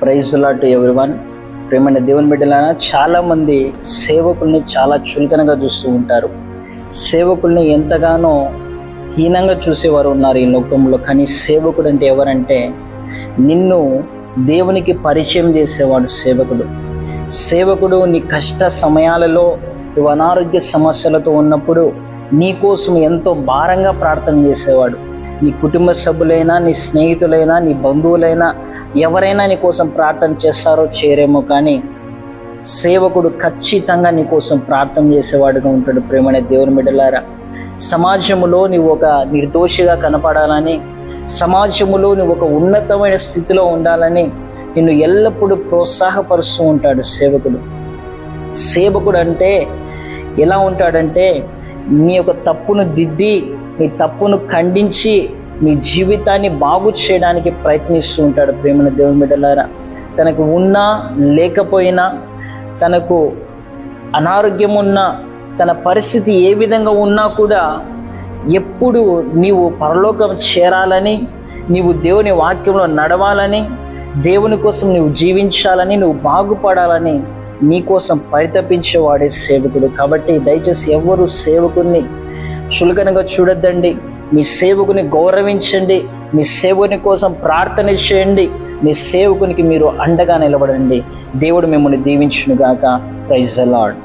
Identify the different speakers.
Speaker 1: Praise lot to everyone. ప్రేమైన దేవుని బిడ్డలారా, చాలామంది సేవకుల్ని చాలా చులకనగా చూస్తూ ఉంటారు. సేవకుల్ని ఎంతగానో హీనంగా చూసేవారు ఉన్నారు ఈ లోకంలో. కానీ సేవకుడు అంటే ఎవరంటే నిన్ను దేవునికి పరిచయం చేసేవాడు సేవకుడు. సేవకుడు నీ కష్ట సమయాలలో, నువ్వు అనారోగ్య సమస్యలతో ఉన్నప్పుడు నీ కోసం ఎంతో భారంగా ప్రార్థన చేసేవాడు. నీ కుటుంబ సభ్యులైనా, నీ స్నేహితులైనా, నీ బంధువులైనా ఎవరైనా నీ కోసం ప్రార్థన చేస్తారో చేయరేమో, కానీ సేవకుడు ఖచ్చితంగా నీ కోసం ప్రార్థన చేసేవాడుగా ఉంటాడు. ప్రేమైన దేవుని బిడ్డలారా, సమాజంలో నువ్వు ఒక నిర్దోషిగా కనపడాలని, సమాజంలో నువ్వు ఒక ఉన్నతమైన స్థితిలో ఉండాలని నిన్ను ఎల్లప్పుడూ ప్రోత్సాహపరుస్తూ ఉంటాడు సేవకుడు. సేవకుడు అంటే ఎలా ఉంటాడంటే నీ యొక్క తప్పును దిద్ది, నీ తప్పును ఖండించి నీ జీవితాన్ని బాగు చేయడానికి ప్రయత్నిస్తూ ఉంటాడు. ప్రేమైన దేవుని బిడ్డలారా, తనకు ఉన్నా లేకపోయినా, తనకు అనారోగ్యం ఉన్నా, తన పరిస్థితి ఏ విధంగా ఉన్నా కూడా ఎప్పుడు నీవు పరలోకం చేరాలని, నీవు దేవుని వాక్యంలో నడవాలని, దేవుని కోసం నువ్వు జీవించాలని, నువ్వు బాగుపడాలని నీ కోసం పరితపించేవాడే సేవకుడు. కాబట్టి దయచేసి ఎవరు సేవకుడిని చులకనగా చూడొద్దండి. మీ సేవకుని గౌరవించండి, మీ సేవకుని కోసం ప్రార్థన చేయండి, మీ సేవకునికి మీరు అండగా నిలబడండి. దేవుడు మిమ్మల్ని దీవించునుగాక. Praise the lord.